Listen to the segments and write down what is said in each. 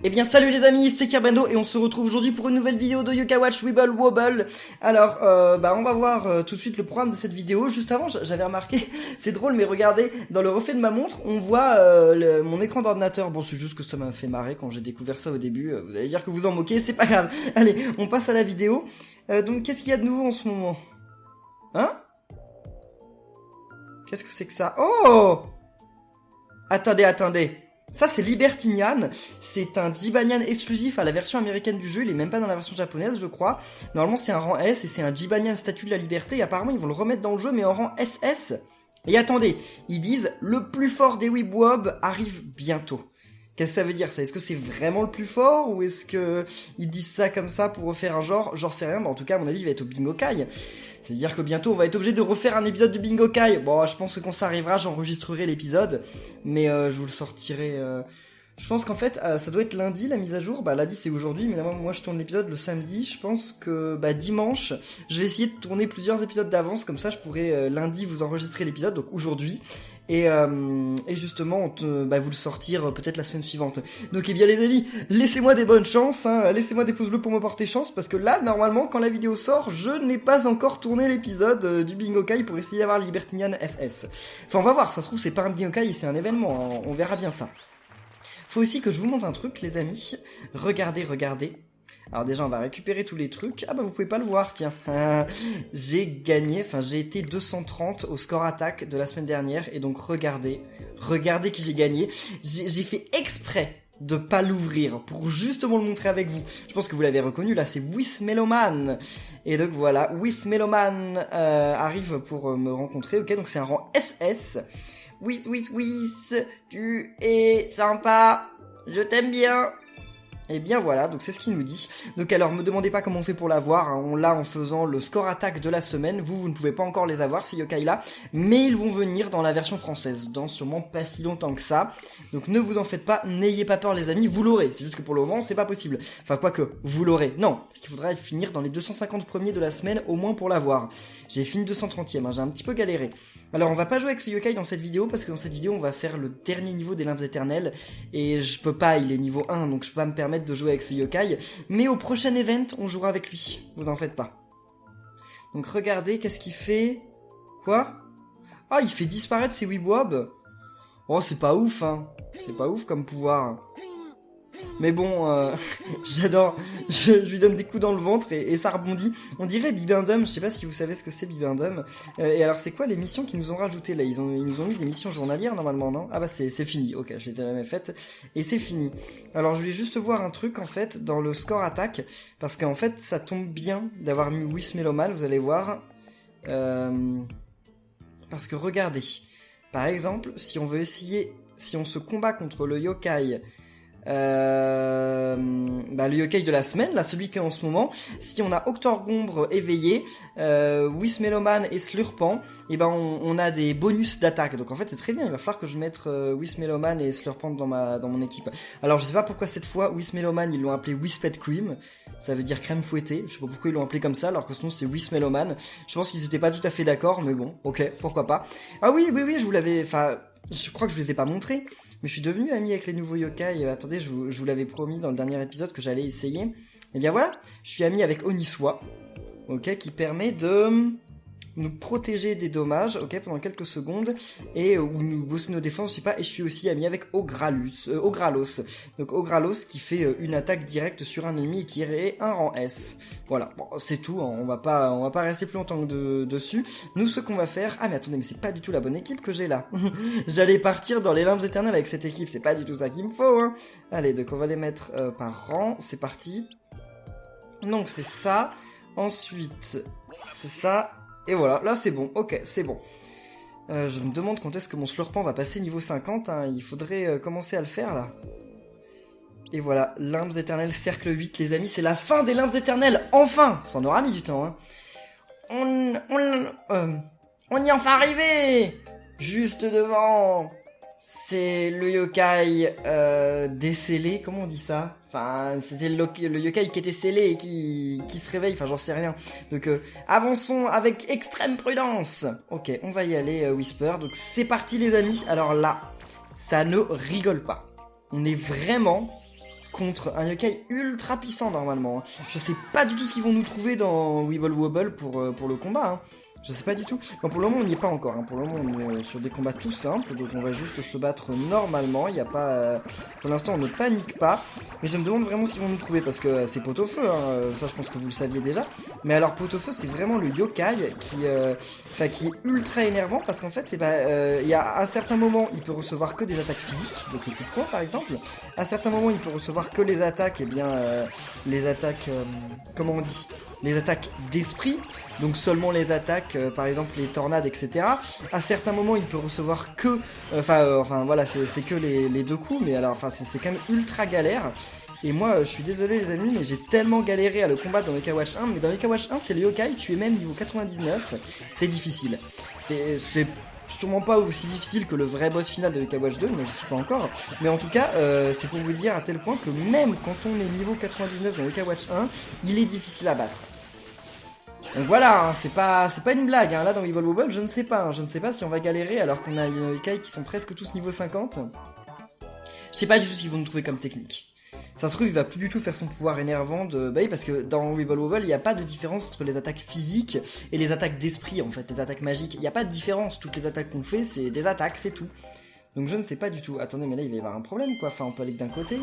Eh bien salut les amis, c'est Kerbendo et on se retrouve aujourd'hui pour une nouvelle vidéo de Yokai Watch Wibble Wobble. Alors, on va voir tout de suite le programme de cette vidéo. Juste avant, j'avais remarqué, c'est drôle mais regardez, dans le reflet de ma montre, on voit mon écran d'ordinateur. Bon, c'est juste que ça m'a fait marrer quand j'ai découvert ça au début. Vous allez dire que vous en moquez, c'est pas grave. Allez, on passe à la vidéo. Donc qu'est-ce qu'il y a de nouveau en ce moment? Hein? Qu'est-ce que c'est que ça? Oh! Attendez. Ça c'est Libertinian, c'est un Jibanyan exclusif à la version américaine du jeu, il est même pas dans la version japonaise je crois. Normalement c'est un rang S et c'est un Jibanyan statue de la liberté et apparemment ils vont le remettre dans le jeu mais en rang SS. Et attendez, ils disent le plus fort des Wibwob arrive bientôt. Qu'est-ce que ça veut dire ça? Est-ce que c'est vraiment le plus fort ou est-ce que ils disent ça comme ça pour refaire un genre? J'en sais rien, mais en tout cas à mon avis il va être au Bingokai. C'est-à-dire que bientôt on va être obligé de refaire un épisode de Bingokai. Bon, je pense que quand ça arrivera, j'enregistrerai l'épisode, mais je vous le sortirai. Je pense qu'en fait, ça doit être lundi la mise à jour. Bah lundi c'est aujourd'hui, mais là, moi je tourne l'épisode le samedi. Je pense que dimanche, je vais essayer de tourner plusieurs épisodes d'avance, comme ça je pourrai lundi vous enregistrer l'épisode, donc aujourd'hui. Et justement, vous le sortir peut-être la semaine suivante. Donc eh bien les amis, laissez-moi des bonnes chances, hein, laissez-moi des pouces bleus pour me porter chance, parce que là, normalement, quand la vidéo sort, je n'ai pas encore tourné l'épisode du Bingokai pour essayer d'avoir Libertinian SS. Enfin, on va voir, ça se trouve, c'est pas un Bingokai, c'est un événement, hein, on verra bien ça. Faut aussi que je vous montre un truc, les amis. Regardez. Alors déjà, on va récupérer tous les trucs. Ah bah, vous pouvez pas le voir, tiens. J'ai gagné, j'ai été 230 au score attaque de la semaine dernière. Et donc, regardez que j'ai gagné. J'ai fait exprès de pas l'ouvrir pour justement le montrer avec vous. Je pense que vous l'avez reconnu, là, c'est Wismeloman. Et donc, voilà, Wismeloman arrive pour me rencontrer. Ok, donc c'est un rang SS. Whis, tu es sympa, je t'aime bien. Et bien voilà, donc c'est ce qu'il nous dit. Donc alors, me demandez pas comment on fait pour l'avoir, hein. On l'a en faisant le score attaque de la semaine. Vous ne pouvez pas encore les avoir, ces yokai là, mais ils vont venir dans la version française, dans sûrement pas si longtemps que ça. Donc ne vous en faites pas, n'ayez pas peur les amis, vous l'aurez. C'est juste que pour le moment, c'est pas possible. Enfin, quoique, vous l'aurez. Non, parce qu'il faudra finir dans les 250 premiers de la semaine, au moins pour l'avoir. J'ai fini 230e, hein, j'ai un petit peu galéré. Alors, on va pas jouer avec ce yokai dans cette vidéo, parce que dans cette vidéo, on va faire le dernier niveau des limbes éternelles, et je peux pas, il est niveau 1, donc je peux pas me permettre de jouer avec ce yokai, mais au prochain event, on jouera avec lui, vous n'en faites pas. Donc regardez, qu'est-ce qu'il fait? Quoi? Ah, il fait disparaître ses Wibwob. Oh, c'est pas ouf, hein. C'est pas ouf comme pouvoir. Mais bon, j'adore. Je lui donne des coups dans le ventre et ça rebondit. On dirait Bibendum, je sais pas si vous savez ce que c'est Bibendum. Et alors c'est quoi les missions qu'ils nous ont rajoutées là? Ils nous ont mis des missions journalières normalement, non? Ah bah c'est fini, ok, je l'ai jamais faite. Et c'est fini. Alors je voulais juste voir un truc en fait dans le score attaque. Parce qu'en fait ça tombe bien d'avoir mis Wismeloman, vous allez voir. Parce que regardez. Par exemple, si on veut essayer, si on se combat contre le yokai... le yokai de la semaine, là, celui qui est en ce moment, si on a Octorgombre éveillé, Wismeloman et Slurpan, et on a des bonus d'attaque. Donc en fait c'est très bien, il va falloir que je mette Wismeloman et Slurpan dans mon équipe. Alors je sais pas pourquoi cette fois Wismeloman ils l'ont appelé Wisped Cream, ça veut dire crème fouettée, je sais pas pourquoi ils l'ont appelé comme ça alors que sinon c'est Wismeloman. Je pense qu'ils étaient pas tout à fait d'accord, mais bon, ok, pourquoi pas. Ah oui, je vous l'avais, je crois que je vous les ai pas montrés. Mais je suis devenu ami avec les nouveaux yokai. Attendez, je vous l'avais promis dans le dernier épisode que j'allais essayer. Et bien voilà, je suis ami avec Oniswa, ok, qui permet de nous protéger des dommages, ok, pendant quelques secondes, et ou nous booster nos défenses, je sais pas. Et je suis aussi ami avec Ogralos. Donc Ogralos qui fait une attaque directe sur un ennemi et qui est un rang S. Voilà, bon, c'est tout, hein. On va pas rester plus longtemps dessus. Nous, ce qu'on va faire... Ah mais attendez, mais c'est pas du tout la bonne équipe que j'ai là. J'allais partir dans les limbes éternelles avec cette équipe, c'est pas du tout ça qu'il me faut, hein. Allez, donc on va les mettre par rang, c'est parti. Donc c'est ça, ensuite c'est ça... Et voilà, là c'est bon, ok, c'est bon. Je me demande quand est-ce que mon Slurpan va passer niveau 50, hein. Il faudrait commencer à le faire là. Et voilà, limbes éternelles, cercle 8 les amis, c'est la fin des limbes éternelles, enfin. Ça en aura mis du temps, hein. On y est enfin arrivé. Juste devant. C'est le yokai décellé, comment on dit ça? Enfin, c'était le yokai qui était scellé et qui se réveille, enfin j'en sais rien. Donc avançons avec extrême prudence. Ok, on va y aller Whisper, donc c'est parti les amis. Alors là, ça ne rigole pas. On est vraiment contre un yokai ultra puissant normalement. Hein. Je sais pas du tout ce qu'ils vont nous trouver dans Weeble Wobble pour le combat. Hein. Je sais pas du tout. Bon, pour le moment, on n'y est pas encore. Hein. Pour le moment, on est sur des combats tout simples. Donc, on va juste se battre normalement. Il n'y a pas... Pour l'instant, on ne panique pas. Mais je me demande vraiment ce qu'ils vont nous trouver. Parce que c'est Pot-au-Feu. Hein. Ça, je pense que vous le saviez déjà. Mais alors, Pot-au-Feu, c'est vraiment le yokai qui est ultra énervant. Parce qu'en fait, il y a un certain moment, il peut recevoir que des attaques physiques. Donc, les coups de poing, par exemple. À un certain moment, il peut recevoir que les attaques. Les attaques... comment on dit ? Les attaques d'esprit, donc seulement les attaques, par exemple les tornades, etc. À certains moments, il peut recevoir que, voilà, c'est que les deux coups, mais alors, c'est quand même ultra galère. Et moi, je suis désolé les amis, mais j'ai tellement galéré à le combattre dans Yokai Watch 1. Mais dans Yokai Watch 1, c'est le yokai, tu es même niveau 99, c'est difficile. C'est sûrement pas aussi difficile que le vrai boss final de Yokai Watch 2, moi je suis pas encore. Mais en tout cas, c'est pour vous dire à tel point que même quand on est niveau 99 dans Yokai Watch 1, il est difficile à battre. Donc voilà, hein, c'est pas une blague, hein. Là dans Weeble Wobble, je ne sais pas, je ne sais pas si on va galérer alors qu'on a les yokai qui sont presque tous niveau 50. Je sais pas du tout ce qu'ils vont nous trouver comme technique. Ça se trouve, il va plus du tout faire son pouvoir énervant de... Bah oui, parce que dans Weeble Wobble, il n'y a pas de différence entre les attaques physiques et les attaques d'esprit, en fait, les attaques magiques. Il n'y a pas de différence, toutes les attaques qu'on fait, c'est des attaques, c'est tout. Donc je ne sais pas du tout. Attendez, mais là, il va y avoir un problème, quoi. Enfin, on peut aller que d'un côté.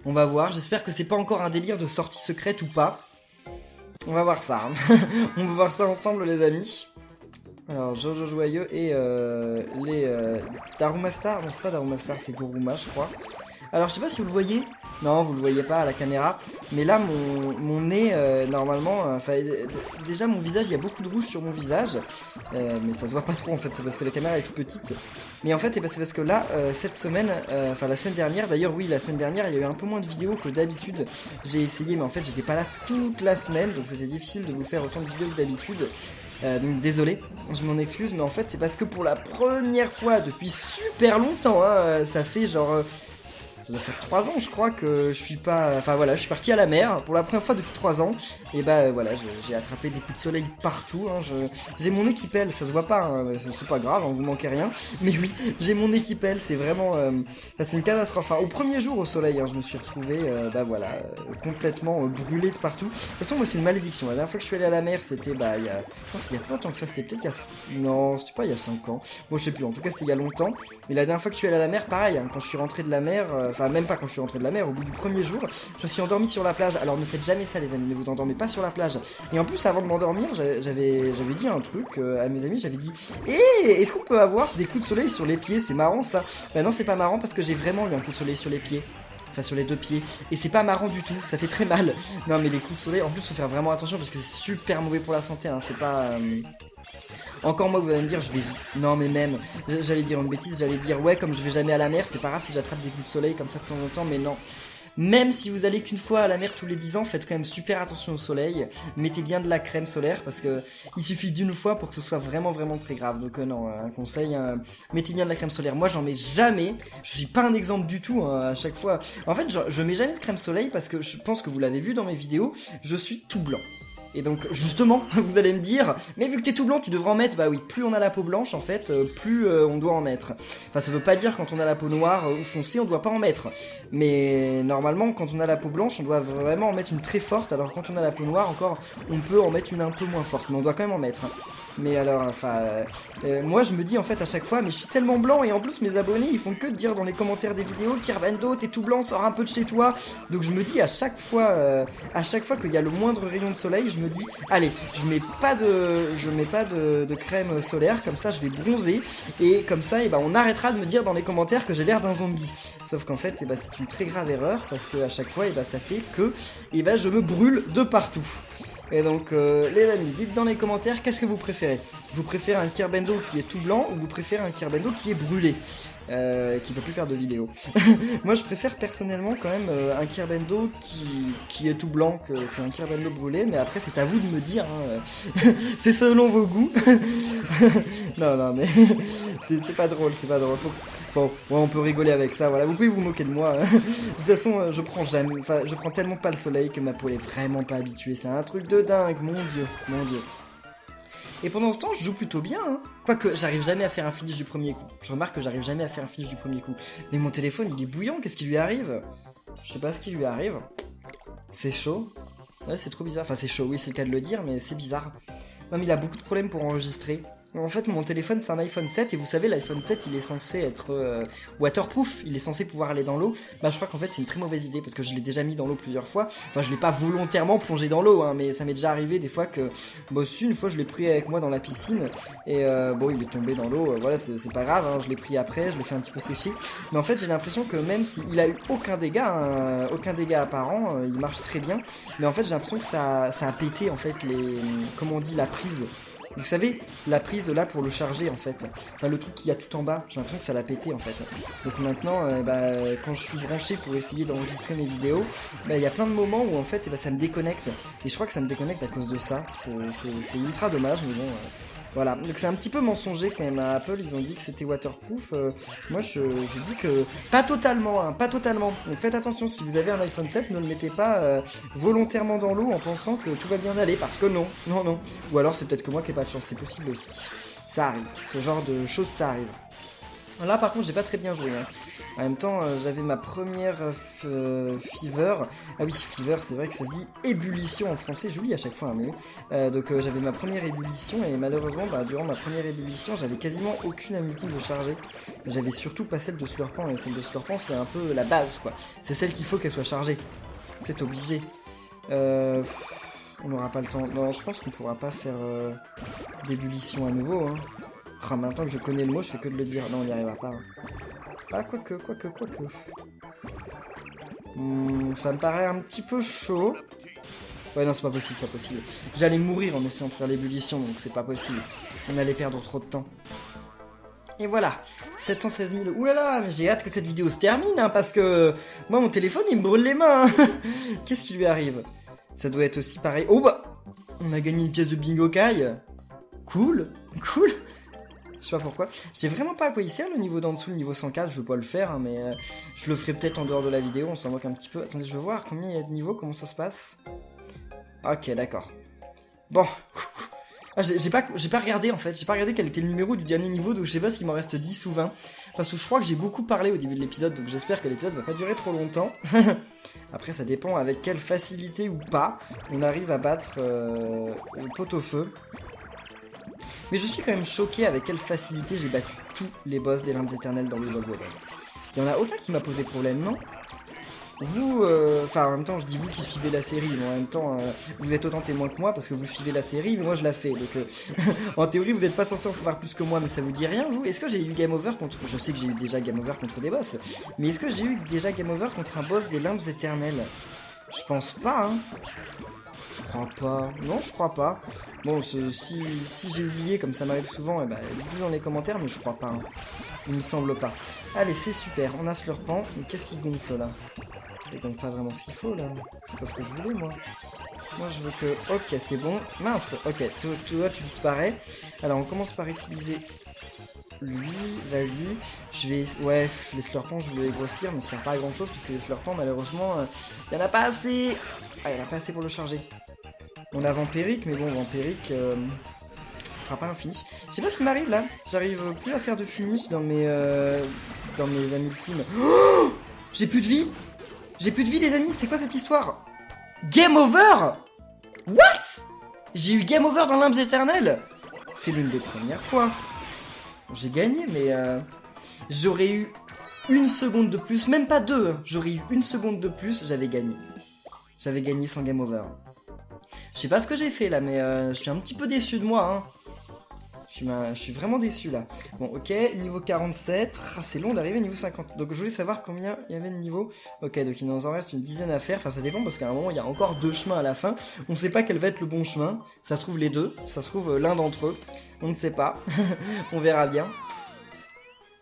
On va voir, j'espère que c'est pas encore un délire de sortie secrète ou pas. On va voir ça. On va voir ça ensemble, les amis. Alors, Jojo Joyeux et les Daruma Star. Non, c'est pas Daruma Star, c'est Guruma, je crois. Alors, je sais pas si vous le voyez. Non, vous le voyez pas à la caméra. Mais là, mon nez, normalement... déjà, mon visage, il y a beaucoup de rouge sur mon visage. Mais ça se voit pas trop, en fait. C'est parce que la caméra est toute petite. Mais en fait, c'est parce que là, cette semaine... la semaine dernière... D'ailleurs, oui, la semaine dernière, il y a eu un peu moins de vidéos que d'habitude. J'ai essayé, mais en fait, j'étais pas là toute la semaine. Donc, c'était difficile de vous faire autant de vidéos que d'habitude. Donc désolé, je m'en excuse, mais en fait c'est parce que pour la première fois depuis super longtemps, hein, ça fait genre... ça doit faire 3 ans je crois que je suis pas... Enfin voilà, je suis parti à la mer pour la première fois depuis 3 ans. Et bah voilà, j'ai attrapé des coups de soleil partout, hein. J'ai mon équipelle, ça se voit pas, hein, c'est pas grave, hein, vous manquez rien. Mais oui, j'ai mon équipelle, c'est vraiment... c'est une catastrophe. Enfin, au premier jour au soleil, hein, je me suis retrouvé, complètement brûlé de partout. De toute façon, moi c'est une malédiction. La dernière fois que je suis allé à la mer, c'était il y a... Non, c'est il y a pas longtemps que ça, c'était peut-être il y a... Non, c'était pas il y a 5 ans. Bon, je sais plus, en tout cas c'était il y a longtemps. Mais la dernière fois que je suis allé à la mer, pareil, hein, quand je suis rentré de la mer... Enfin, même pas quand je suis rentré de la mer, au bout du premier jour, je me suis endormi sur la plage. Alors ne faites jamais ça les amis, ne vous endormez pas sur la plage. Et en plus, avant de m'endormir, j'avais dit un truc à mes amis, j'avais dit est-ce qu'on peut avoir des coups de soleil sur les pieds? C'est marrant ça. Bah non, c'est pas marrant parce que j'ai vraiment eu un coup de soleil sur les pieds. Enfin sur les deux pieds. Et c'est pas marrant du tout, ça fait très mal. Non mais les coups de soleil, en plus faut faire vraiment attention parce que c'est super mauvais pour la santé, hein. C'est pas... Encore moi vous allez me dire, non mais même, j'allais dire une bêtise, j'allais dire ouais comme je vais jamais à la mer, c'est pas grave si j'attrape des coups de soleil comme ça de temps en temps, mais non. Même si vous allez qu'une fois à la mer tous les 10 ans, faites quand même super attention au soleil. Mettez bien de la crème solaire parce que il suffit d'une fois pour que ce soit vraiment très grave. Donc non, un conseil, mettez bien de la crème solaire. Moi j'en mets jamais, je suis pas un exemple du tout, hein, à chaque fois. En fait je mets jamais de crème soleil parce que je pense que vous l'avez vu dans mes vidéos, je suis tout blanc. Et donc justement, vous allez me dire, mais vu que t'es tout blanc, tu devrais en mettre. Bah oui, plus on a la peau blanche en fait, plus on doit en mettre. Enfin ça veut pas dire quand on a la peau noire ou foncée, on doit pas en mettre. Mais normalement quand on a la peau blanche, on doit vraiment en mettre une très forte. Alors quand on a la peau noire encore, on peut en mettre une un peu moins forte, mais on doit quand même en mettre. Mais alors, moi je me dis en fait à chaque fois, mais je suis tellement blanc et en plus mes abonnés ils font que dire dans les commentaires des vidéos, Kirbendo t'es tout blanc, sors un peu de chez toi. Donc je me dis à chaque fois qu'il y a le moindre rayon de soleil, je me dis, allez, je mets pas de crème solaire, comme ça je vais bronzer et comme ça on arrêtera de me dire dans les commentaires que j'ai l'air d'un zombie. Sauf qu'en fait c'est une très grave erreur parce que à chaque fois ça fait que je me brûle de partout. Et donc les amis, dites dans les commentaires qu'est-ce que vous préférez. Vous préférez un Kirbendo qui est tout blanc ou vous préférez un Kirbendo qui est brûlé, qui peut plus faire de vidéos. Moi je préfère personnellement quand même un Kirbendo qui est tout blanc qu'un Kirbendo brûlé, mais après c'est à vous de me dire, hein. C'est selon vos goûts. non mais c'est pas drôle, Bon, ouais, on peut rigoler avec ça, voilà, vous pouvez vous moquer de moi, hein. De toute façon, je prends tellement pas le soleil que ma peau est vraiment pas habituée, c'est un truc de dingue, mon dieu. Et pendant ce temps, je joue plutôt bien, hein. Quoique, j'arrive jamais à faire un finish du premier coup. Je remarque que j'arrive jamais à faire un finish du premier coup. Mais mon téléphone, il est bouillant, qu'est-ce qui lui arrive? Je sais pas ce qui lui arrive. C'est chaud. Ouais, c'est trop bizarre. Enfin, c'est chaud, oui, c'est le cas de le dire, mais c'est bizarre. Non, mais il a beaucoup de problèmes pour enregistrer. En fait, mon téléphone, c'est un iPhone 7, et vous savez, l'iPhone 7, il est censé être waterproof, il est censé pouvoir aller dans l'eau. Bah, je crois qu'en fait, c'est une très mauvaise idée, parce que je l'ai déjà mis dans l'eau plusieurs fois. Enfin, je l'ai pas volontairement plongé dans l'eau, hein, mais ça m'est déjà arrivé des fois que... Bon, si, une fois, je l'ai pris avec moi dans la piscine, et bon, il est tombé dans l'eau, voilà, c'est pas grave, hein, je l'ai pris après, je l'ai fait un petit peu sécher. Mais en fait, j'ai l'impression que même s'il a eu aucun dégât, hein, aucun dégât apparent, il marche très bien, mais en fait, j'ai l'impression que ça a pété, en fait, comment on dit, la prise. Vous savez, la prise là pour le charger en fait, enfin le truc qu'il y a tout en bas, j'ai l'impression que ça l'a pété en fait. Donc maintenant, quand je suis branché pour essayer d'enregistrer mes vidéos, il y a plein de moments où en fait ça me déconnecte. Et je crois que ça me déconnecte à cause de ça, c'est ultra dommage mais bon... Voilà, donc c'est un petit peu mensonger quand même à Apple, ils ont dit que c'était waterproof, moi je dis que pas totalement, hein, pas totalement, donc faites attention, si vous avez un iPhone 7, ne le mettez pas volontairement dans l'eau en pensant que tout va bien aller, parce que non, ou alors c'est peut-être que moi qui ai pas de chance, c'est possible aussi, ça arrive, ce genre de choses ça arrive. Là par contre j'ai pas très bien joué, hein. En même temps j'avais ma première fever, ah oui fever c'est vrai que ça se dit ébullition en français, j'oublie à chaque fois, hein, mais donc j'avais ma première ébullition et malheureusement durant ma première ébullition j'avais quasiment aucune âme ultime de charger, j'avais surtout pas celle de Slurpant et celle de Slurpant c'est un peu la base quoi, c'est celle qu'il faut qu'elle soit chargée, c'est obligé. On n'aura pas le temps, non je pense qu'on pourra pas faire d'ébullition à nouveau, hein. Ah, maintenant que je connais le mot, je fais que de le dire. Non, on n'y arrivera pas. Hein. Ah, quoique. Ça me paraît un petit peu chaud. Ouais, non, c'est pas possible. J'allais mourir en essayant de faire l'ébullition, donc c'est pas possible. On allait perdre trop de temps. Et voilà, 716 000. Oulala, mais j'ai hâte que cette vidéo se termine, hein, parce que moi, mon téléphone, il me brûle les mains. Hein. Qu'est-ce qui lui arrive? Ça doit être aussi pareil. Oh bah, on a gagné une pièce de bingo Kai. Cool. Je sais pas pourquoi. Je sais vraiment pas à quoi il sert le niveau d'en dessous, le niveau 104. Je veux pas le faire, hein, mais je le ferai peut-être en dehors de la vidéo. On s'en moque un petit peu. Attendez, je veux voir combien il y a de niveaux, comment ça se passe. Ok, d'accord. Bon. Ah, j'ai pas regardé en fait. J'ai pas regardé quel était le numéro du dernier niveau, donc je sais pas s'il m'en reste 10 ou 20. Parce que je crois que j'ai beaucoup parlé au début de l'épisode, donc j'espère que l'épisode va pas durer trop longtemps. Après, ça dépend avec quelle facilité ou pas on arrive à battre le pot-au-feu. Mais je suis quand même choqué avec quelle facilité j'ai battu tous les boss des Limbs Éternelles dans le Log Wobble. Il y en a aucun qui m'a posé problème, non? Vous, en même temps, je dis vous qui suivez la série, mais en même temps, vous êtes autant témoin que moi parce que vous suivez la série, mais moi je la fais. Donc, en théorie, vous n'êtes pas censé en savoir plus que moi, mais ça vous dit rien, vous? Est-ce que j'ai eu game over contre... Je sais que j'ai eu déjà game over contre des boss, mais est-ce que j'ai eu déjà game over contre un boss des Limbs Éternelles? Je pense pas, hein. Je crois pas. Non, je crois pas. Bon, si j'ai oublié, comme ça m'arrive souvent, dites-le dans les commentaires, mais je crois pas. Hein. Il me semble pas. Allez, c'est super. On a Slurpant. Mais qu'est-ce qui gonfle, là? Il gonfle pas vraiment ce qu'il faut, là. C'est pas ce que je voulais, moi. Moi, je veux que... Ok, c'est bon. Mince. Ok, toi, tu disparais. Alors, on commence par utiliser... Lui, vas-y. Je vais... Ouais, les Slurpants, je voulais les grossir, mais ça sert pas à grand-chose, parce que les Slurpants, malheureusement, il y en a pas assez. Ah, il y en a pas assez pour le charger. On a Vampiric, mais bon, Vampiric fera pas un finish. Je sais pas ce qui m'arrive là. J'arrive plus à faire de finish dans mes lames ultimes. Oh, j'ai plus de vie. J'ai plus de vie, les amis. C'est quoi cette histoire? Game over? What? J'ai eu game over dans Limbs Éternelles. C'est l'une des premières fois. J'ai gagné, mais j'aurais eu une seconde de plus, même pas deux. J'aurais eu une seconde de plus, j'avais gagné. J'avais gagné sans game over. Je sais pas ce que j'ai fait là, mais je suis un petit peu déçu de moi. Hein. Je suis vraiment déçu là. Bon, ok, niveau 47. Ah, c'est long d'arriver à niveau 50. Donc je voulais savoir combien il y avait de niveau. Ok, donc il nous en reste une dizaine à faire. Enfin, ça dépend parce qu'à un moment, il y a encore 2 chemins à la fin. On sait pas quel va être le bon chemin. Ça se trouve les deux. Ça se trouve l'un d'entre eux. On ne sait pas. On verra bien.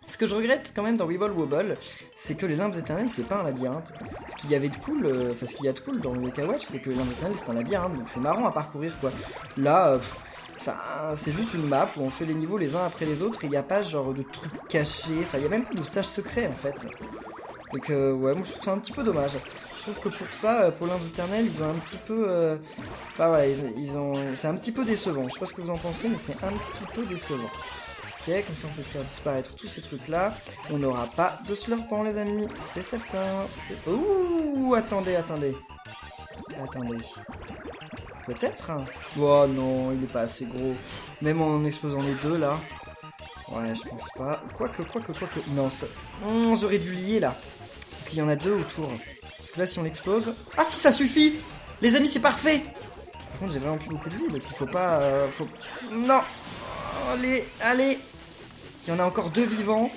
Ce que je regrette quand même dans Weeble Wobble, c'est que les Limbs Éternelles, c'est pas un labyrinthe. Ce qu'il y avait de cool, ce qu'il y a de cool dans le Kawatch, c'est que les Limbs Éternelles, c'est un labyrinthe, donc c'est marrant à parcourir, quoi. Là, c'est juste une map où on fait les niveaux les uns après les autres, et il n'y a pas genre de trucs cachés, enfin, il n'y a même pas de stage secret, en fait. Donc, ouais, moi je trouve ça un petit peu dommage. Je trouve que pour ça, pour Limbs Éternelles, ils ont un petit peu... Enfin, voilà, c'est un petit peu décevant. Je sais pas ce que vous en pensez, mais c'est un petit peu décevant. Ok, comme ça on peut faire disparaître tous ces trucs-là. On n'aura pas de slurpant, les amis. C'est certain. Ouh, attendez. Attendez. Peut-être hein. Oh non, il est pas assez gros. Même en explosant les deux, là. Ouais, je pense pas. Quoique. Non, ça... j'aurais dû lier, là. Parce qu'il y en a deux autour. Parce que là, si on l'explose... Ah si, ça suffit. Les amis, c'est parfait. Par contre, j'ai vraiment plus beaucoup de vie, donc il faut pas... Non. Allez. Il y en a encore deux vivants.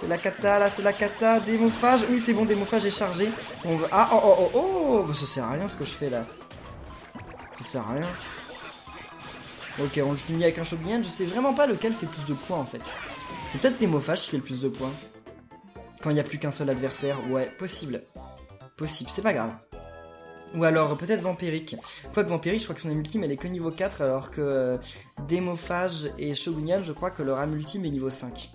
C'est la cata, là, c'est la cata. Démophage. Oui, c'est bon, démophage est chargé. On va... Ah, oh. Bah, ça sert à rien, ce que je fais, là. Ça sert à rien. Ok, on le finit avec un Shogun. Je sais vraiment pas lequel fait plus de points, en fait. C'est peut-être démophage qui fait le plus de points. Quand il n'y a plus qu'un seul adversaire. Ouais, possible. C'est pas grave. Ou alors peut-être Vampiric. Quoique Vampiric, je crois que son âme ultime elle est que niveau 4, alors que Démophage et Shogunyan, je crois que leur âme ultime est niveau 5.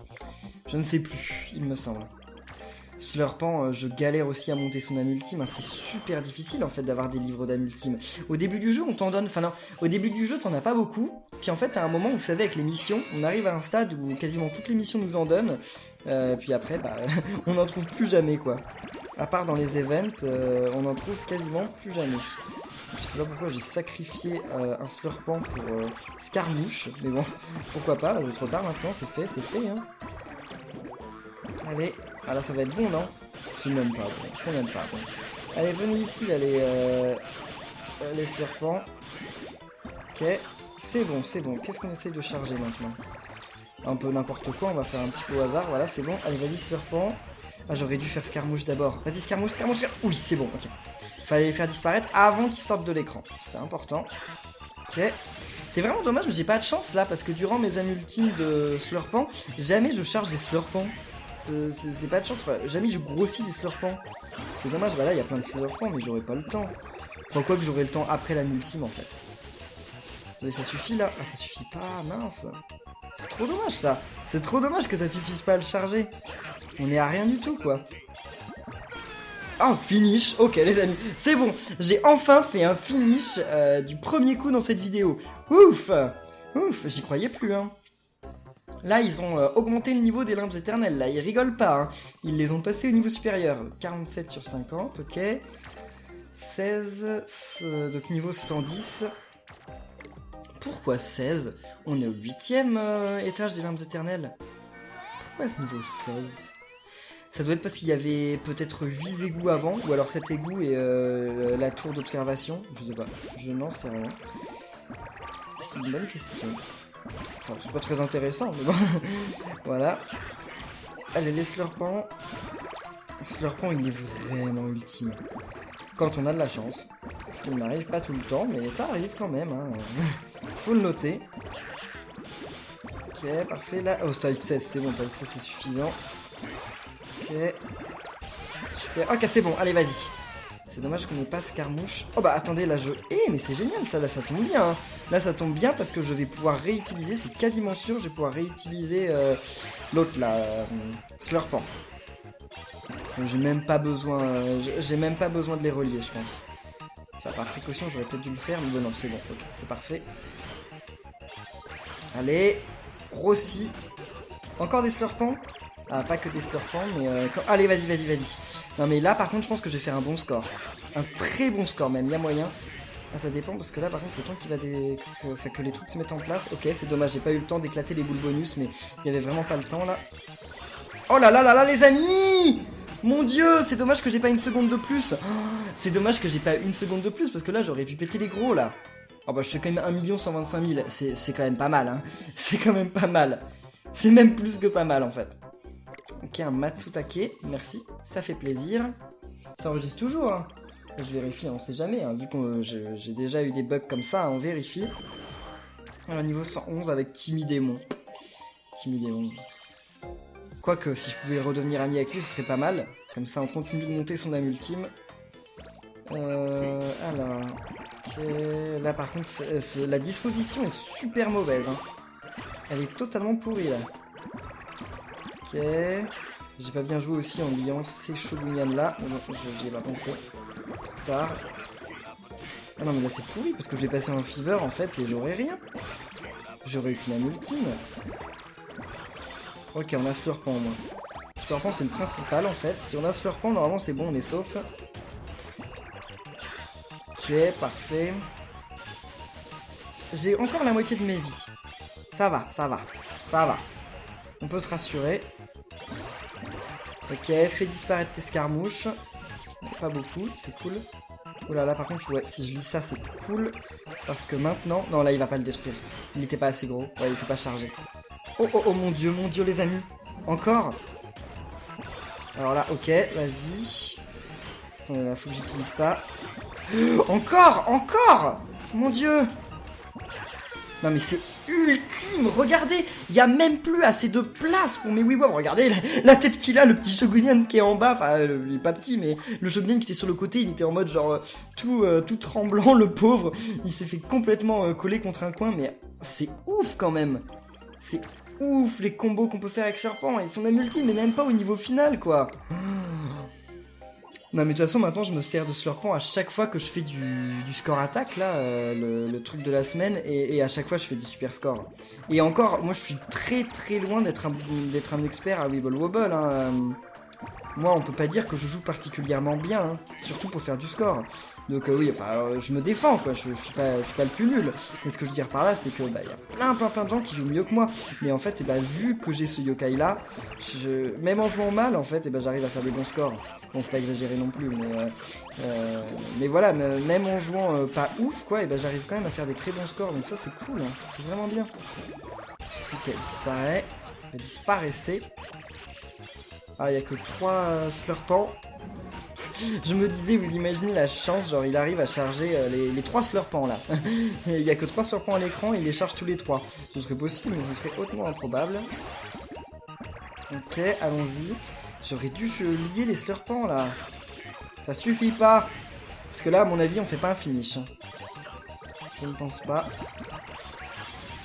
Je ne sais plus, il me semble. Slurpant, je galère aussi à monter son âme ultime, hein. C'est super difficile en fait d'avoir des livres d'âme ultime. Au début du jeu, on t'en donne, enfin non, au début du jeu, t'en as pas beaucoup. Puis en fait, à un moment, vous savez, avec les missions, on arrive à un stade où quasiment toutes les missions nous en donnent. Puis après, bah, on n'en trouve plus jamais quoi. À part dans les events, on n'en trouve quasiment plus jamais. Je sais pas pourquoi j'ai sacrifié un slurpant pour Scarmouche, mais bon, pourquoi pas, c'est trop tard maintenant, c'est fait, hein. Allez, ah là ça va être bon, non? C'est même pas bon, Allez, venez ici, là, les slurpants. Ok, c'est bon. Qu'est-ce qu'on essaie de charger maintenant? Un peu n'importe quoi, on va faire un petit peu au hasard, voilà, c'est bon. Allez, vas-y, slurpant. Ah, j'aurais dû faire Scarmouche d'abord. Vas-y, Scarmouche. Oui, c'est bon, ok. Fallait les faire disparaître avant qu'ils sortent de l'écran. C'était important. Ok. C'est vraiment dommage, mais j'ai pas de chance là, parce que durant mes âmes ultimes de slurpant, jamais je charge des slurpants. C'est pas de chance, enfin, jamais je grossis des slurpants. C'est dommage, bah là, il y a plein de slurpants, mais j'aurais pas le temps. Enfin, quoi que j'aurai le temps après l'âme ultime, en fait. Attendez, ça suffit là? Ah, ça suffit pas, mince. C'est trop dommage, ça. C'est trop dommage que ça suffise pas à le charger. On est à rien du tout, quoi. Oh, finish. Ok, les amis, c'est bon. J'ai enfin fait un finish du premier coup dans cette vidéo. Ouf, j'y croyais plus, hein. Là, ils ont augmenté le niveau des limbes éternelles. Là, ils rigolent pas, hein. Ils les ont passés au niveau supérieur. 47 sur 50, ok. 16, donc niveau 110. Pourquoi 16? On est au 8ème étage des limbes éternelles. Pourquoi ce niveau 16? Ça doit être parce qu'il y avait peut-être 8 égouts avant, ou alors 7 égouts et la tour d'observation. Je sais pas, je n'en sais rien. C'est une bonne question. Enfin, c'est pas très intéressant, mais bon. Voilà. Allez, les slurpants. Slurpant, il est vraiment ultime. Quand on a de la chance. Ce qui n'arrive pas tout le temps, mais ça arrive quand même. Hein. Faut le noter. Ok, parfait. Là, oh, taille 16, c'est bon, taille 16, c'est suffisant. Ok. Super. Ok, c'est bon, allez, vas-y. C'est dommage qu'on n'ait pas Scarmouche. Oh bah attendez, là je... mais c'est génial ça, là ça tombe bien. Hein. Là ça tombe bien parce que je vais pouvoir réutiliser, c'est quasiment sûr, je vais pouvoir réutiliser l'autre là, Slurpant. Donc j'ai même pas besoin de les relier, je pense. Enfin, par précaution, j'aurais peut-être dû le faire, mais bon, non, c'est bon, ok, c'est parfait. Allez, grossi. Encore des Slurpants. Ah, pas que des slurpants, mais... Allez, vas-y. Non, mais là, par contre, je pense que je vais faire un bon score. Un très bon score, même. Il y a moyen. Ah, ça dépend, parce que là, par contre, le temps qu'il va... que les trucs se mettent en place... Ok, c'est dommage, j'ai pas eu le temps d'éclater les boules bonus, mais il y avait vraiment pas le temps, là. Oh là là là là, les amis! Mon Dieu, c'est dommage que j'ai pas une seconde de plus. Oh, c'est dommage que j'ai pas une seconde de plus, parce que là, j'aurais pu péter les gros, là. Oh, bah, je fais quand même 1 125 000. C'est quand même pas mal, hein. C'est quand même pas mal. C'est même plus que pas mal, en fait. Ok, un Matsutake, merci, ça fait plaisir. Ça enregistre toujours, hein. Je vérifie, on sait jamais, hein. Vu que j'ai déjà eu des bugs comme ça, hein, on vérifie. Alors, niveau 111 avec Timidémon. Quoique, si je pouvais redevenir ami avec lui, ce serait pas mal. Comme ça, on continue de monter son âme ultime. Alors... Okay. Là, par contre, la disposition est super mauvaise, hein. Elle est totalement pourrie, là. Ok. J'ai pas bien joué aussi en liant ces Shogunyan là. J'y ai pas pensé. Plus tard. Ah non mais là c'est pourri parce que j'ai passé un fever en fait et j'aurais rien. J'aurais eu une âme ultime. Ok, on a Slurpant au moins. Slurpant c'est le principal en fait. Si on a Slurpant, normalement c'est bon, on est sauf. Ok, parfait. J'ai encore la moitié de mes vies. Ça va, ça va, ça va. On peut se rassurer. Ok, fais disparaître tes escarmouches. Pas beaucoup, c'est cool. Oh là là, par contre, ouais, si je lis ça, c'est cool. Parce que maintenant... Non, là, il va pas le détruire. Il était pas assez gros. Ouais, il était pas chargé. Oh, oh, oh, mon dieu, les amis. Encore. Alors là, ok, vas-y. Attendez, là, faut que j'utilise ça. Encore, encore. Mon dieu. Non, mais c'est ultime. Regardez, il y a même plus assez de place pour mes Weebob. Regardez la tête qu'il a, le petit Shogunian qui est en bas. Enfin, il est pas petit, mais le Shogunian qui était sur le côté, il était en mode genre tout tremblant, le pauvre. Il s'est fait complètement coller contre un coin, mais c'est ouf quand même. C'est ouf les combos qu'on peut faire avec Serpent. Et son multi, mais même pas au niveau final, quoi. Non mais de toute façon maintenant je me sers de Slurpant à chaque fois que je fais du score attaque là, le truc de la semaine, et à chaque fois je fais des super scores. Et encore, moi je suis très très loin d'être un expert à Weeble Wobble, hein. Moi on peut pas dire que je joue particulièrement bien, hein, surtout pour faire du score. Donc oui, enfin je me défends quoi, je suis pas le plus nul. Mais ce que je veux dire par là c'est que y a plein de gens qui jouent mieux que moi. Mais en fait vu que j'ai ce yokai là, même en jouant mal en fait j'arrive à faire des bons scores. Bon, faut pas exagérer non plus, mais voilà, même en jouant pas ouf, quoi, j'arrive quand même à faire des très bons scores, donc ça c'est cool, hein, c'est vraiment bien. Ok, disparaît, disparaissez. Ah, il y a que 3 Slurpants. Je me disais, vous imaginez la chance, genre il arrive à charger les 3 Slurpants là. Il y a que 3 Slurpants à l'écran, il les charge tous les 3. Ce serait possible, mais ce serait hautement improbable. Ok, allons-y. J'aurais dû lier les Slurpants là. Ça suffit pas. Parce que là, à mon avis, on fait pas un finish. Je ne pense pas.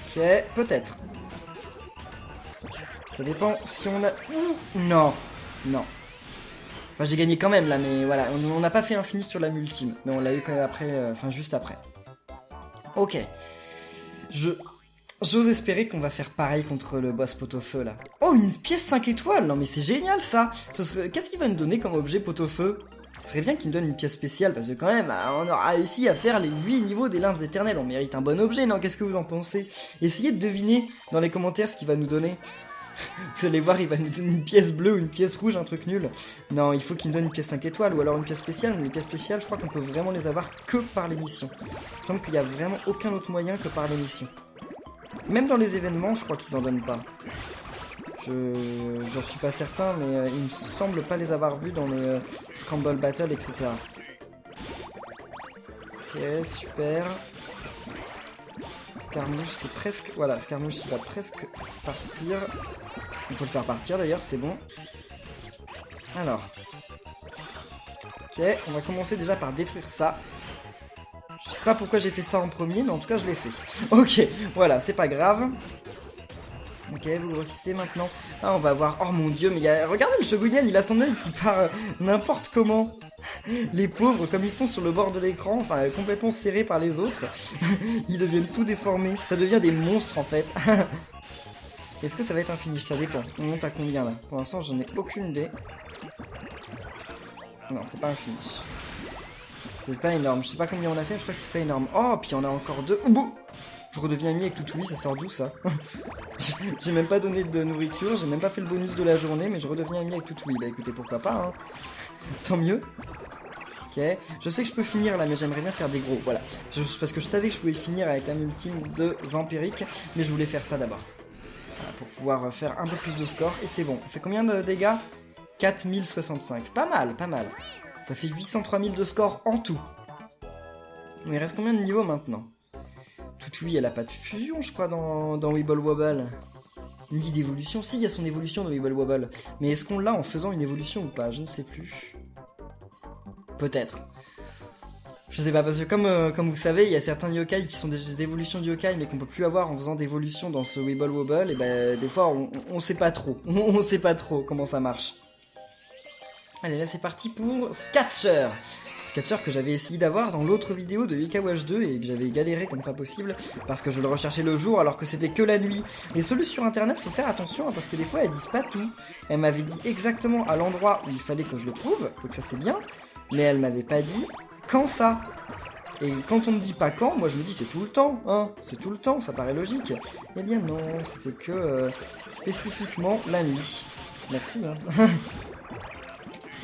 Ok, peut-être. Ça dépend si on a... Non. Non. Enfin, j'ai gagné quand même là, mais voilà. On n'a pas fait un finish sur la multime. Mais on l'a eu quand même après, juste après. Ok. J'ose espérer qu'on va faire pareil contre le boss pot-au-feu là. Oh, une pièce 5 étoiles. Non mais c'est génial ça. Qu'est-ce qu'il va nous donner comme objet pot-au-feu? Ce serait bien qu'il nous donne une pièce spéciale, parce que quand même, on aura réussi à faire les 8 niveaux des limbes éternelles. On mérite un bon objet, non? Qu'est-ce que vous en pensez? Essayez de deviner dans les commentaires ce qu'il va nous donner. Vous allez voir, il va nous donner une pièce bleue ou une pièce rouge, un truc nul. Non, il faut qu'il nous donne une pièce 5 étoiles ou alors une pièce spéciale. Mais les pièces spéciales, je crois qu'on peut vraiment les avoir que par les missions. Il me semble qu'il n'y a vraiment aucun autre moyen que par les missions. Même dans les événements, je crois qu'ils en donnent pas. J'en suis pas certain, mais il me semble pas les avoir vus dans les Scramble Battle, etc. Ok, super. Scarmouche, c'est presque... Voilà, Scarmouche, il va presque partir. On peut le faire partir, d'ailleurs, c'est bon. Alors. Ok, on va commencer déjà par détruire ça. Je sais pas pourquoi j'ai fait ça en premier, mais en tout cas, je l'ai fait. Ok, voilà, c'est pas grave. Ok, vous grossissez maintenant. Ah, on va voir... Oh mon dieu, mais regardez le Shogunian, il a son œil qui part n'importe comment. Les pauvres, comme ils sont sur le bord de l'écran, enfin complètement serrés par les autres, ils deviennent tout déformés. Ça devient des monstres en fait. Est-ce que ça va être un finish? Ça dépend. On monte à combien là? Pour l'instant, j'en ai aucune idée. Non, c'est pas un finish. C'est pas énorme. Je sais pas combien on a fait, mais je crois que c'est pas énorme. Oh, puis on a encore 2. Ouh, je redeviens ami avec Toutoui, ça sort d'où ça? J'ai même pas donné de nourriture, j'ai même pas fait le bonus de la journée, mais je redeviens ami avec Toutoui. Bah écoutez, pourquoi pas, hein. Tant mieux. Ok, je sais que je peux finir là, mais j'aimerais bien faire des gros, voilà. Parce que je savais que je pouvais finir avec la multime de Vampirique, mais je voulais faire ça d'abord. Voilà, pour pouvoir faire un peu plus de score, et c'est bon. On fait combien de dégâts? 4065, pas mal, pas mal. Ça fait 803 000 de score en tout. Mais il reste combien de niveaux maintenant? Toutoui, elle a pas de fusion, je crois, dans Weeble Wobble. Ni d'évolution. Si, il y a son évolution dans Weeble Wobble. Mais est-ce qu'on l'a en faisant une évolution ou pas? Je ne sais plus. Peut-être. Je sais pas, parce que comme vous savez, il y a certains yokai qui sont des évolutions de yokai, mais qu'on peut plus avoir en faisant d'évolution dans ce Weeble Wobble, et des fois, on sait pas trop. On sait pas trop comment ça marche. Allez, là, c'est parti pour Scatcher. Sketcher que j'avais essayé d'avoir dans l'autre vidéo de Yokai Watch 2 et que j'avais galéré comme pas possible parce que je le recherchais le jour alors que c'était que la nuit. Les solutions sur internet, faut faire attention parce que des fois elles disent pas tout. Elle m'avait dit exactement à l'endroit où il fallait que je le trouve, donc ça c'est bien, mais elle m'avait pas dit quand ça. Et quand on me dit pas quand, moi je me dis c'est tout le temps, hein, c'est tout le temps, ça paraît logique. Eh bien non, c'était que spécifiquement la nuit. Merci, hein.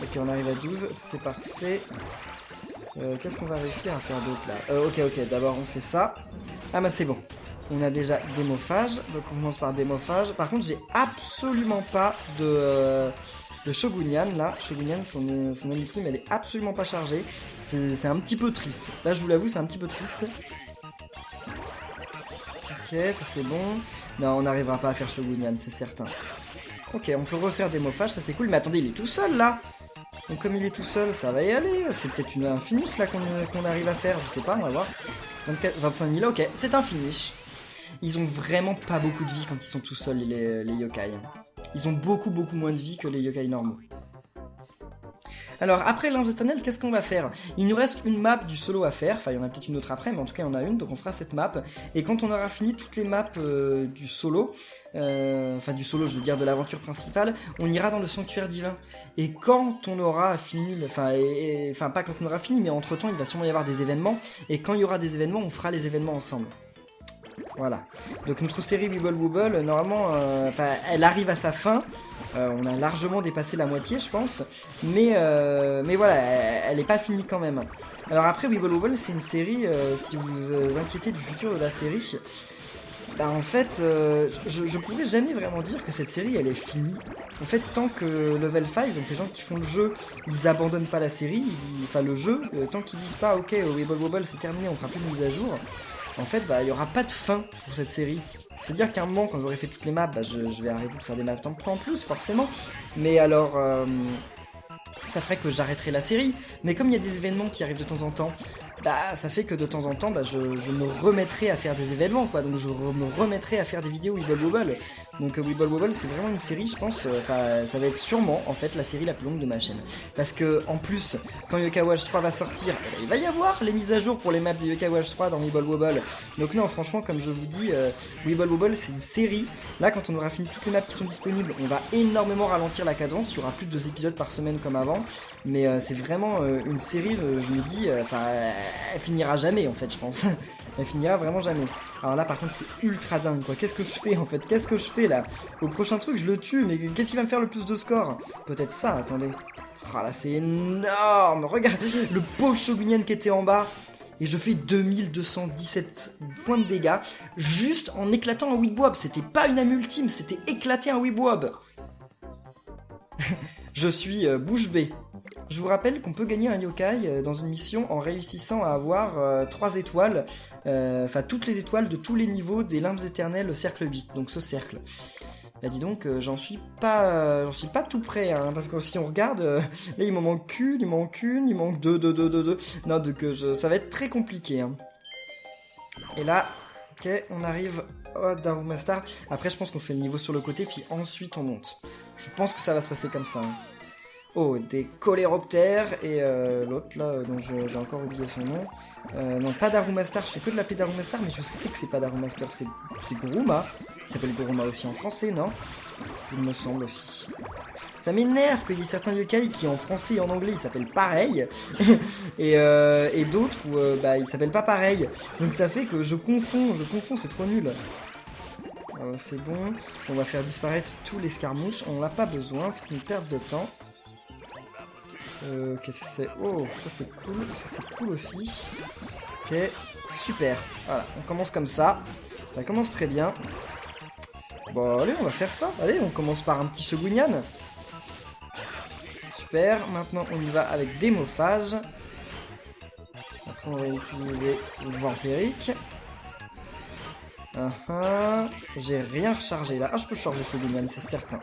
Ok, on arrive à 12, c'est parfait. Qu'est-ce qu'on va réussir à faire d'autre là? Ok, d'abord on fait ça. Ah bah c'est bon. On a déjà démophage, donc on commence par démophage. Par contre, j'ai absolument pas de Shogunyan là. Shogunyan, son ultime, elle est absolument pas chargée. C'est un petit peu triste. Là, je vous l'avoue, c'est un petit peu triste. Ok, ça c'est bon. Non, on n'arrivera pas à faire Shogunyan, c'est certain. Ok, on peut refaire démophage, ça c'est cool. Mais attendez, il est tout seul là. Donc comme il est tout seul, ça va y aller. C'est peut-être un finish là qu'on arrive à faire, je sais pas, on va voir. 25 000, ok, c'est un finish. Ils ont vraiment pas beaucoup de vie quand ils sont tout seuls, les yokai. Ils ont beaucoup moins de vie que les yokai normaux. Alors, après Lance de Tunnel, qu'est-ce qu'on va faire? Il nous reste une map du solo à faire. Enfin, il y en a peut-être une autre après, mais en tout cas, il y en a une, donc on fera cette map. Et quand on aura fini toutes les maps du solo, du solo, je veux dire de l'aventure principale, on ira dans le sanctuaire divin. Et quand on aura fini, pas quand on aura fini, mais entre-temps, il va sûrement y avoir des événements. Et quand il y aura des événements, on fera les événements ensemble. Voilà. Donc notre série Wibble Wobble, normalement, elle arrive à sa fin. On a largement dépassé la moitié, je pense. Mais voilà, elle n'est pas finie quand même. Alors après, Wibble Wobble, c'est une série, si vous vous inquiétez du futur de la série, bah en fait, je pourrais jamais vraiment dire que cette série, elle est finie. En fait, tant que Level 5, donc les gens qui font le jeu, ils abandonnent pas la série, le jeu, tant qu'ils disent pas, ok, Wibble Wobble, c'est terminé, on fera plus de mise à jour. En fait, il y aura pas de fin pour cette série. C'est-à-dire qu'à un moment, quand j'aurai fait toutes les maps, je vais arrêter de faire des maps en plus, forcément. Mais alors, ça ferait que j'arrêterai la série. Mais comme il y a des événements qui arrivent de temps en temps, ça fait que de temps en temps, je me remettrai à faire des événements, quoi. Donc je me remettrai à faire des vidéos Wibble Wobble. Donc Wibble Wobble, c'est vraiment une série, je pense, ça va être sûrement, en fait, la série la plus longue de ma chaîne. Parce que, en plus, quand Yokai Watch 3 va sortir, il va y avoir les mises à jour pour les maps de Yokai Watch 3 dans Wibble Wobble. Donc non, franchement, comme je vous dis, Wibble Wobble, c'est une série. Là, quand on aura fini toutes les maps qui sont disponibles, on va énormément ralentir la cadence. Il y aura plus de 2 épisodes par semaine comme avant. Mais c'est vraiment une série, je me dis, elle finira jamais, en fait, je pense. Elle finira vraiment jamais. Alors là, par contre, c'est ultra dingue, quoi. Qu'est-ce que je fais, en fait? Qu'est-ce que je fais, là? Au prochain truc, je le tue, mais qu'est-ce qui va me faire le plus de score? Peut-être ça, attendez. Oh là, c'est énorme! Regarde, le pauvre Shogunyan qui était en bas. Et je fais 2217 points de dégâts, juste en éclatant un Wibwob. C'était pas une âme ultime, c'était éclater un Wibwob. Je suis bouche bée. Je vous rappelle qu'on peut gagner un yokai dans une mission en réussissant à avoir 3 étoiles, toutes les étoiles de tous les niveaux des limbes éternelles cercle 8, donc ce cercle. Bah dis donc, j'en suis pas tout près, hein, parce que si on regarde, là il m'en manque une, il manque deux. Non, donc ça va être très compliqué. Hein. Et là, ok, on arrive au Daruma Star. Après, je pense qu'on fait le niveau sur le côté, puis ensuite on monte. Je pense que ça va se passer comme ça. Hein. Oh, des coléroptères et l'autre là, dont j'ai encore oublié son nom. Non, pas Daruma Star, je fais que de l'appeler Daruma Star, mais je sais que c'est pas Daruma Star, c'est Guruma. Il s'appelle Guruma aussi en français, non? Il me semble aussi. Ça m'énerve qu'il y ait certains yokai qui en français et en anglais ils s'appellent pareil, et d'autres où ils s'appellent pas pareil. Donc ça fait que je confonds, c'est trop nul. C'est bon, on va faire disparaître tous les escarmouches, on n'a pas besoin, c'est une perte de temps. Qu'est-ce que c'est? Oh, ça c'est cool aussi. Ok, super. Voilà, on commence comme ça. Ça commence très bien. Bon, allez, on va faire ça. Allez, on commence par un petit Shogunyan. Super, maintenant on y va avec démophage. Après on va utiliser vampirique. J'ai rien rechargé là. Ah, je peux charger Shogunyan, c'est certain.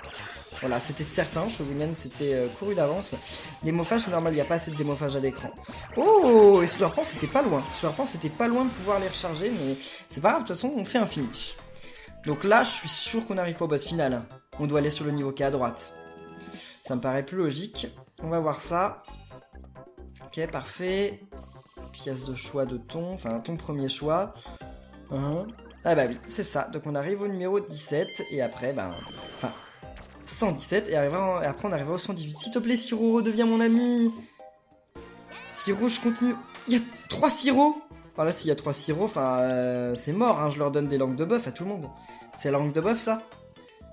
Voilà, c'était certain, Shogunyan c'était couru d'avance. Démophage, c'est normal, il n'y a pas assez de démophage à l'écran. Oh, et Solarpan c'était pas loin. Solarpan c'était pas loin de pouvoir les recharger, mais c'est pas grave, de toute façon on fait un finish. Donc là, je suis sûr qu'on n'arrive pas au boss final. On doit aller sur le niveau qui est à droite. Ça me paraît plus logique. On va voir ça. Ok, parfait. Pièce de choix de ton, enfin ton premier choix. Ah bah oui, c'est ça. Donc on arrive au numéro 17 et après, enfin 117 et après on arrivera au 118. S'il te plaît, Siro, redeviens mon ami. Siro, je continue. Il y a 3 sirops. Enfin là, s'il y a 3 sirops, enfin c'est mort, hein. Je leur donne des langues de bœuf à tout le monde. C'est la langue de bœuf, ça?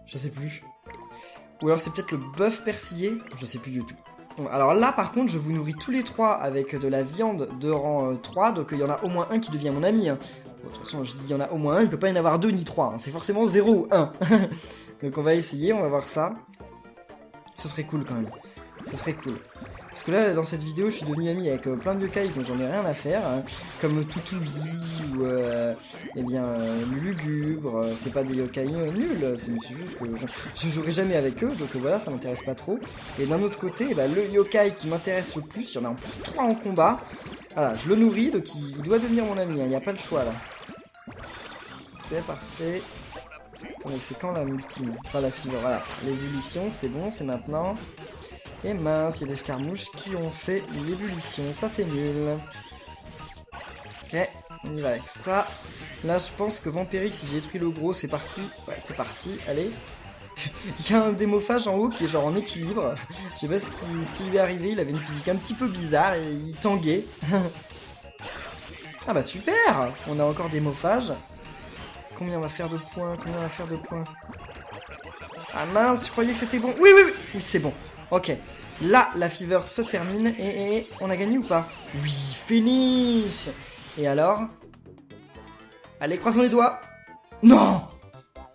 Je sais plus. Ou alors c'est peut-être le bœuf persillé? Je sais plus du tout. Bon, alors là, par contre, je vous nourris tous les 3 avec de la viande de rang 3, donc il y en a au moins un qui devient mon ami. Hein. Bon, de toute façon, je dis il y en a au moins un, il peut pas y en avoir 2 ni 3. Hein. C'est forcément 0 ou 1. Donc on va essayer, on va voir ça. Ce serait cool quand même. Ce serait cool. Parce que là, dans cette vidéo, je suis devenu ami avec plein de yokai dont j'en ai rien à faire, hein, comme Toutouli ou Lugubre. C'est pas des yokai nuls, c'est juste que je jouerai jamais avec eux, donc voilà, ça m'intéresse pas trop. Et d'un autre côté, le yokai qui m'intéresse le plus, il y en a en plus 3 en combat. Voilà, je le nourris, donc il doit devenir mon ami, il n'y a pas le choix là. C'est parfait. Attendez, c'est quand la multime? Pas la fibre, voilà. L'ébullition, c'est bon, c'est maintenant. Et mince, il y a des escarmouches qui ont fait l'ébullition. Ça, c'est nul. Ok, on y va avec ça. Là, je pense que Vampiric, si j'ai détruit le gros, c'est parti. Ouais, c'est parti, allez. Il y a un démophage en haut qui est genre en équilibre. Je sais pas ce qui lui est arrivé. Il avait une physique un petit peu bizarre et il tanguait. Ah bah super. On a encore des mophages. Combien on va faire de points? Ah mince, je croyais que c'était bon. Oui, oui, c'est bon. Ok, là, la fever se termine et on a gagné ou pas? Oui, finish. Et alors? Allez, croisons les doigts. Non!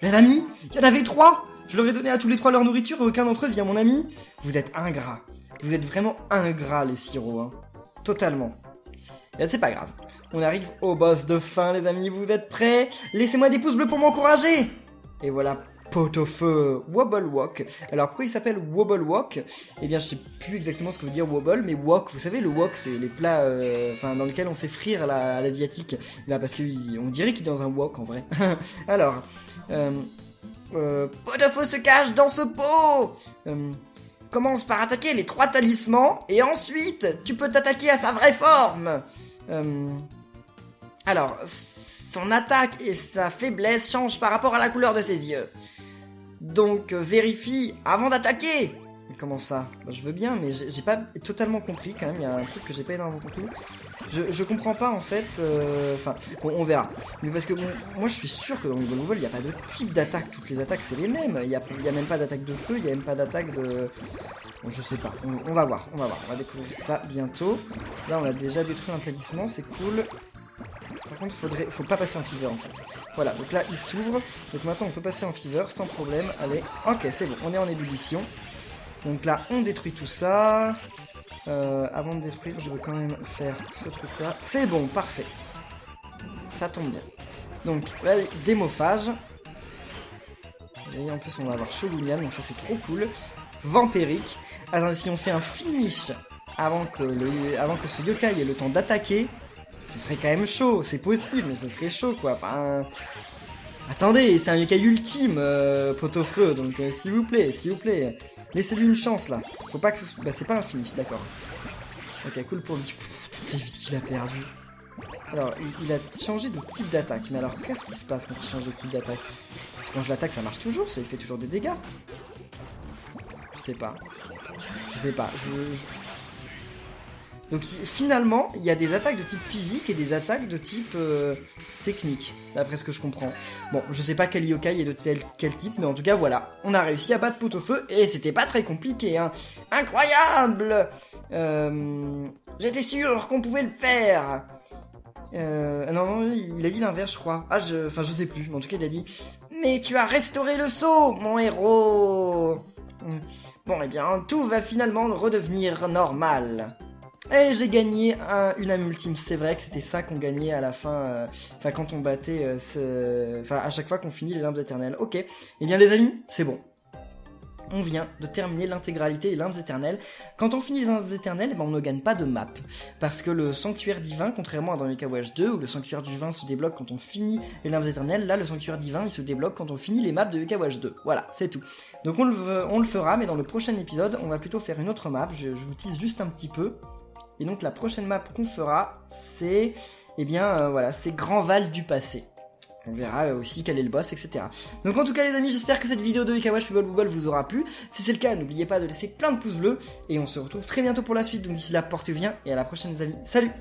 Les amis, il y en avait 3. Je leur ai donné à tous les 3 leur nourriture et aucun d'entre eux devient mon ami. Vous êtes ingrats. Vous êtes vraiment ingrats, les sirops. Hein. Totalement. Et c'est pas grave. On arrive au boss de fin, les amis. Vous êtes prêts? Laissez-moi des pouces bleus pour m'encourager. Et voilà. Pot-au-feu, Wobble Wok. Alors pourquoi il s'appelle Wobble Wok? Eh bien je sais plus exactement ce que veut dire Wobble, mais Wok, vous savez le wok c'est les plats dans lesquels on fait frire à l'asiatique. Là parce qu'on dirait qu'il est dans un wok en vrai. Alors, Pot-au-feu se cache dans ce pot. Commence par attaquer les 3 talismans et ensuite tu peux t'attaquer à sa vraie forme. Alors, son attaque et sa faiblesse changent par rapport à la couleur de ses yeux. Donc vérifie avant d'attaquer. Comment ça? Je veux bien, mais j'ai pas totalement compris quand même. Il y a un truc que j'ai pas énormément compris. Je comprends pas en fait. Bon, on verra. Mais parce que bon, moi je suis sûr que dans le Wobble, il n'y a pas de type d'attaque. Toutes les attaques c'est les mêmes. Il y a même pas d'attaque de feu. Il y a même pas d'attaque de. Bon, je sais pas. On va voir. On va découvrir ça bientôt. Là, on a déjà détruit un talisman. C'est cool. Par contre, faut pas passer en fever en fait. Voilà, donc là il s'ouvre. Donc maintenant on peut passer en fever sans problème. Allez, ok, c'est bon, on est en ébullition. Donc là on détruit tout ça. Avant de détruire, je veux quand même faire ce truc là. C'est bon, parfait. Ça tombe bien. Donc là, démophage. Et en plus on va avoir Shogunyan, donc ça c'est trop cool. Vampiric. Attends, si on fait un finish avant que ce yokai ait le temps d'attaquer. Ce serait quand même chaud, c'est possible, mais ce serait chaud quoi. Enfin, attendez, c'est un yokai ultime, Pot-au-feu, donc s'il vous plaît, laissez-lui une chance là. Faut pas que ce soit. Bah, c'est pas un finish, d'accord. Ok, cool pour lui. Toutes les vies qu'il a perdues. Alors, il a changé de type d'attaque, mais alors qu'est-ce qui se passe quand il change de type d'attaque? Parce que quand je l'attaque, ça marche toujours, ça lui fait toujours des dégâts. Je sais pas. Donc finalement, il y a des attaques de type physique et des attaques de type technique, d'après ce que je comprends. Bon, je sais pas quel yokai est de quel type, mais en tout cas voilà, on a réussi à battre Pot-au-feu et c'était pas très compliqué, hein. Incroyable. J'étais sûr qu'on pouvait le faire. Non, il a dit l'inverse, je crois. Je sais plus, mais en tout cas il a dit « Mais tu as restauré le sceau, mon héros !» Bon, eh bien, tout va finalement redevenir normal. Et j'ai gagné une âme ultime. C'est vrai que c'était ça qu'on gagnait à la fin, quand on battait, à chaque fois qu'on finit les limbes éternelles. Ok, eh bien les amis, c'est bon. On vient de terminer l'intégralité des limbes éternelles. Quand on finit les limbes éternelles, on ne gagne pas de map. Parce que le sanctuaire divin, contrairement à dans Yokai Watch 2, où le sanctuaire divin se débloque quand on finit les limbes éternelles, là le sanctuaire divin il se débloque quand on finit les maps de Yokai Watch 2. Voilà, c'est tout. Donc on le fera, mais dans le prochain épisode, on va plutôt faire une autre map. Je vous tease juste un petit peu. Et donc la prochaine map qu'on fera, c'est, eh bien, voilà, c'est Grand Val du Passé. On verra aussi quel est le boss, etc. Donc en tout cas les amis, j'espère que cette vidéo de Ikawash Bubble Bubble vous aura plu. Si c'est le cas, n'oubliez pas de laisser plein de pouces bleus. Et on se retrouve très bientôt pour la suite. Donc d'ici là, portez-vous bien et à la prochaine les amis. Salut!